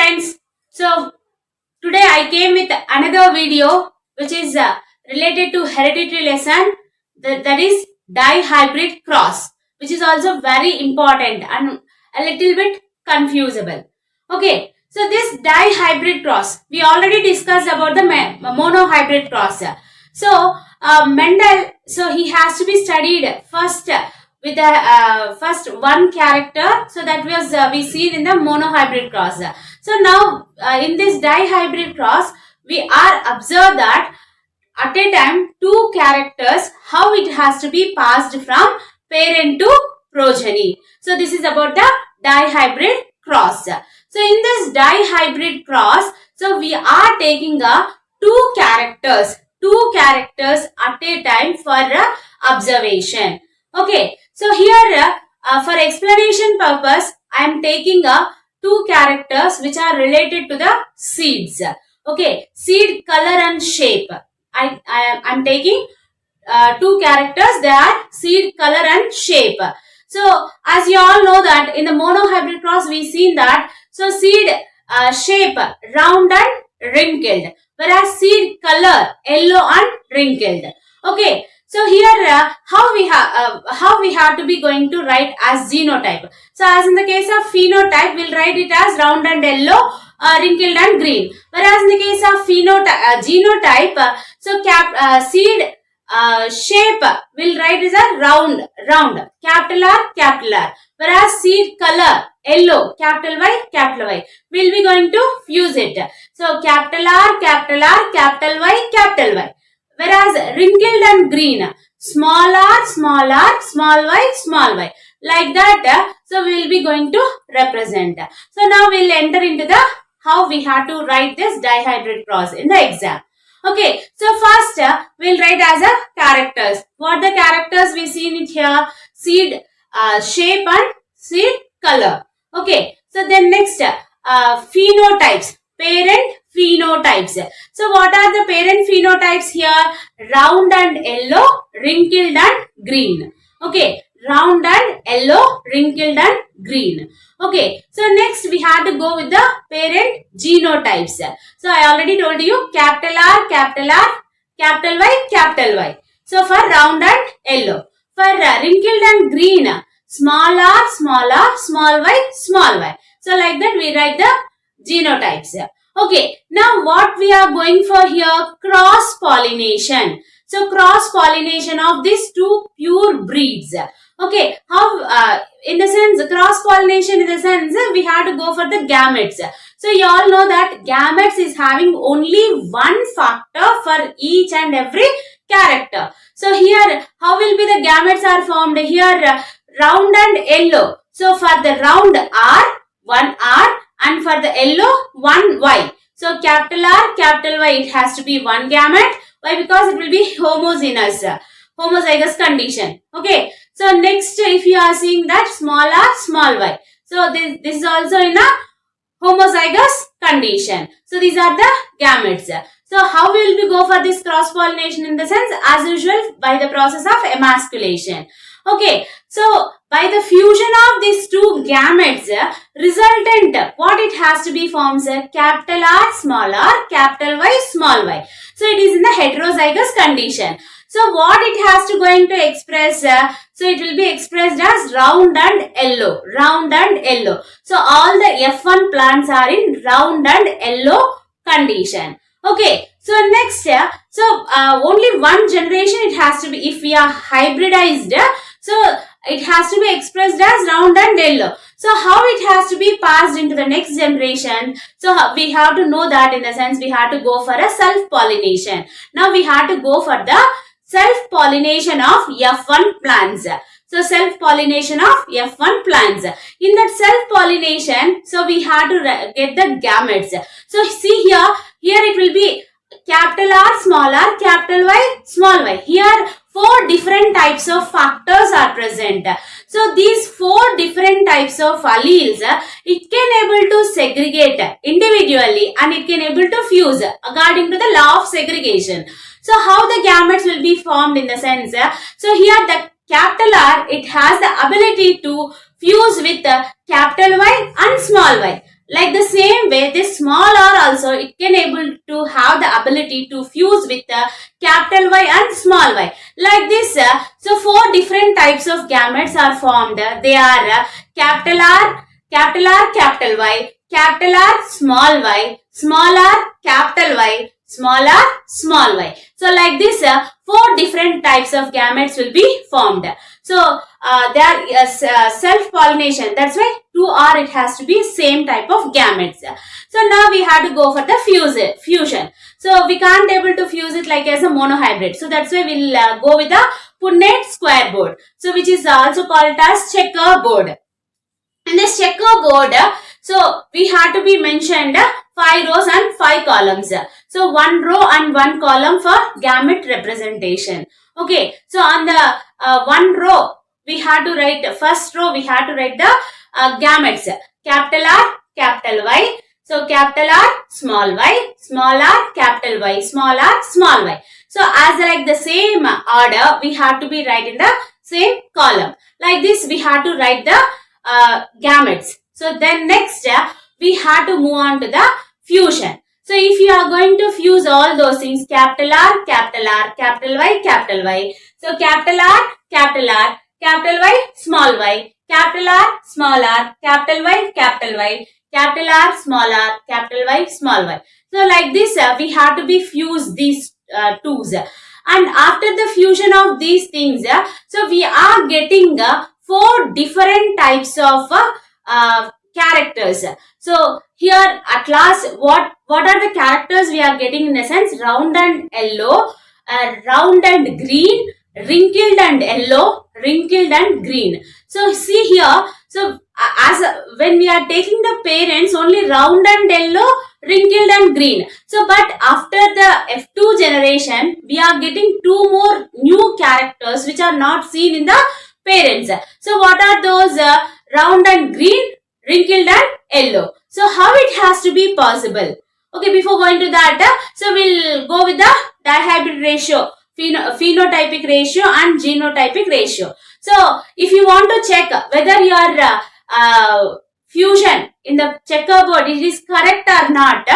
friends. So today I came with another video which is related to hereditary lesson, that is dihybrid cross, which is also very important and a little bit confusable. Okay, so this dihybrid cross, we already discussed about the monohybrid cross. So Mendel, so he has to be studied first with the first one character, so that was we seen in the monohybrid cross. So now in this dihybrid cross, we are observed that at a time two characters, how it has to be passed from parent to progeny. So this is about the dihybrid cross. So in this dihybrid cross, so we are taking two characters at a time for observation. Okay, so here for explanation purpose, I am taking two characters which are related to the seeds. Okay, seed color and shape. I am taking two characters, they are seed color and shape. So as you all know that in the monohybrid cross we seen that, so seed shape round and wrinkled, whereas seed color yellow and wrinkled. Okay, so here how we have to be going to write as genotype. So as in the case of phenotype, we'll write it as round and yellow, wrinkled and green. Whereas in the case of genotype, so seed shape will write as a round, capital R. Whereas seed color yellow, capital Y. We'll be going to fuse it. So capital R, capital Y. Whereas wrinkled and green, small r, small y. Like that, so we will be going to represent. So now we'll enter into the how we have to write this dihybrid cross in the exam. Okay, so first we'll write as a characters. What the characters we seen it here? Seed shape and seed color. Okay, so then next phenotypes, parent phenotypes. So what are the parent phenotypes here? Round and yellow, wrinkled and green. Okay, round and yellow, wrinkled and green. Okay, so next we have to go with the parent genotypes. So I already told you capital R, capital Y. So for round and yellow. For wrinkled and green, small r, small y. So like that we write the genotypes. Okay, now what we are going for here? Cross-pollination. So cross-pollination of these two pure breeds. Okay, how in the sense cross-pollination in the sense we have to go for the gametes. So you all know that gametes is having only one factor for each and every character. So here how will be the gametes are formed? Here round and yellow. So for the round R, one R, and for the yellow, one Y. So capital R, capital Y, it has to be one gamete. Why? Because it will be homozygous condition. Okay. So next, if you are seeing that small r, small y. So this is also in a homozygous condition. So these are the gametes. So how will we go for this cross-pollination in the sense? As usual, by the process of emasculation. Okay, so by the fusion of these two gametes, resultant, what it has to be formed, capital R, capital Y, small y. So it is in the heterozygous condition. So what it has to going to express, so it will be expressed as round and yellow. So all the F1 plants are in round and yellow condition. Okay, so next, so only one generation it has to be, if we are hybridized, so it has to be expressed as round and yellow. So how it has to be passed into the next generation? So we have to know that in the sense we have to go for a self-pollination. Now we have to go for the self-pollination of F1 plants. So self-pollination of F1 plants. In that self-pollination, so we have to get the gametes. So see here it will be capital R, capital Y, small y. Here 4 different types of factors are present. So these 4 different types of alleles, it can able to segregate individually and it can able to fuse according to the law of segregation. So how the gametes will be formed in the sense, so here the capital R, it has the ability to fuse with capital Y and small y. Like the same way, this small r also, it can able to have the ability to fuse with the capital Y and small y. Like this, so four different types of gametes are formed. They are capital R, capital R, capital Y, capital R, small r, capital Y, small r, small y. So like this, four different types of gametes will be formed. So they are self-pollination. That's why 2R it has to be same type of gametes. So now we have to go for the fusion. So we can't able to fuse it like as a monohybrid. So that's why we'll go with the Punnett square board. So which is also called as checker board. In this checker board, so we have to be mentioned 5 rows and 5 columns. So 1 row and 1 column for gamete representation. Okay, so on the 1 row, we have to write, first row we have to write the gametes. Capital R, capital Y. So capital R, small r, capital Y, small r, small y. So as like the same order, we have to be write in the same column. Like this, we have to write the gametes. So then next, we have to move on to the fusion. So if you are going to fuse all those things, capital R, capital R, capital Y, capital Y. So capital R, capital R, capital Y, small y, capital R, small r, capital Y, capital Y, capital R, small r, capital Y, small y. So like this, we have to be fuse these twos. And after the fusion of these things, so we are getting 4 different types of characters. So here at last, what are the characters we are getting in the sense? Round and yellow, round and green, wrinkled and yellow, wrinkled and green. So see here, so as when we are taking the parents, only round and yellow, wrinkled and green. So but after the F2 generation, we are getting 2 more new characters which are not seen in the parents. So what are those? Round and green, wrinkled and yellow. So how it has to be possible? Okay, before going to that, so we'll go with the dihybrid ratio, phenotypic ratio and genotypic ratio. So if you want to check whether your fusion in the checkerboard it is correct or not,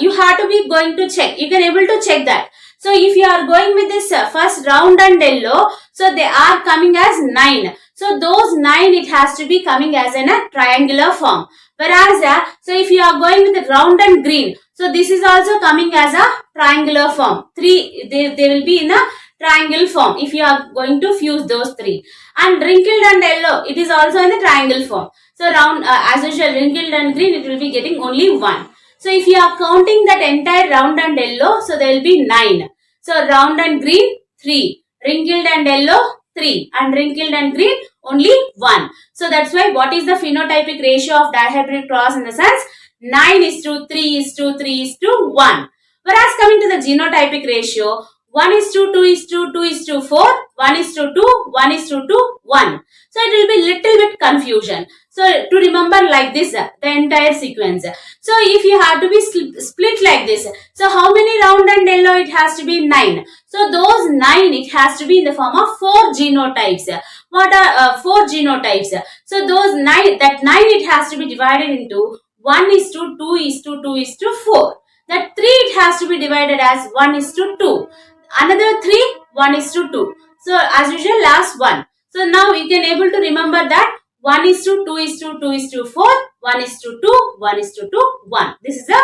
you have to be going to check. You can able to check that. So if you are going with this first round and yellow, so they are coming as 9. So those 9 it has to be coming as in a triangular form. Whereas, so if you are going with the round and green, so this is also coming as a triangular form. 3, they will be in a triangle form if you are going to fuse those 3. And wrinkled and yellow, it is also in the triangle form. So round, as usual, wrinkled and green, it will be getting only 1. So if you are counting that entire round and yellow, so there will be 9. So round and green, 3. Wrinkled and yellow, 3. And wrinkled and green, only 1. So that's why what is the phenotypic ratio of dihybrid cross in the sense? 9:3:3:1. Whereas coming to the genotypic ratio, 1:2:2:4, 1:2, 1:2, 1. So it will be little bit confusion. So to remember like this, the entire sequence. So if you have to be split like this, so how many round and yellow? It has to be 9. So those 9, it has to be in the form of 4 genotypes. What are 4 genotypes? So those 9, that 9 it has to be divided into 1:2:2:4. That 3 it has to be divided as 1:2. Another 3, 1:2. So as usual, last 1. So now we can able to remember that 1:2:2:4, 1:2, 1:2, 1. This is the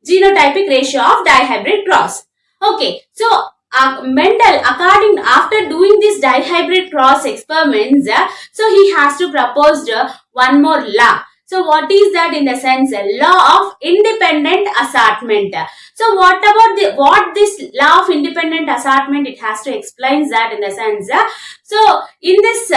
genotypic ratio of dihybrid cross. Okay, so Mendel, after doing this dihybrid cross experiments, so he has to propose one more law. So what is that in the sense? Law of independent assortment. So what about what this law of independent assortment? It has to explain that in the sense. So in this,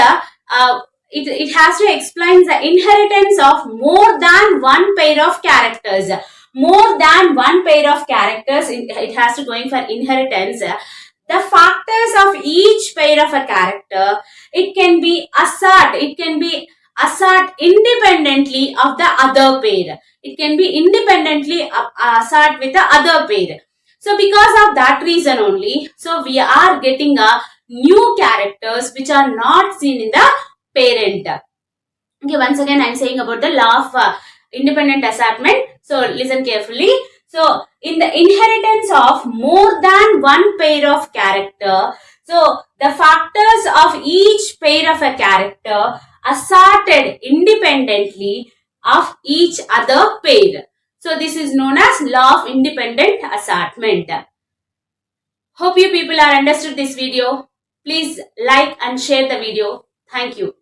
it has to explain the inheritance of more than one pair of characters. More than one pair of characters, it has to going for inheritance. The factors of each pair of a character, it can be assert independently of the other pair. It can be independently assert with the other pair. So because of that reason only, so we are getting new characters which are not seen in the parent. Okay, once again I am saying about the law of independent assortment. So listen carefully. So in the inheritance of more than one pair of character, so the factors of each pair of a character assorted independently of each other pair. So this is known as law of independent assortment. Hope you people are understood this video. Please like and share the video. Thank you.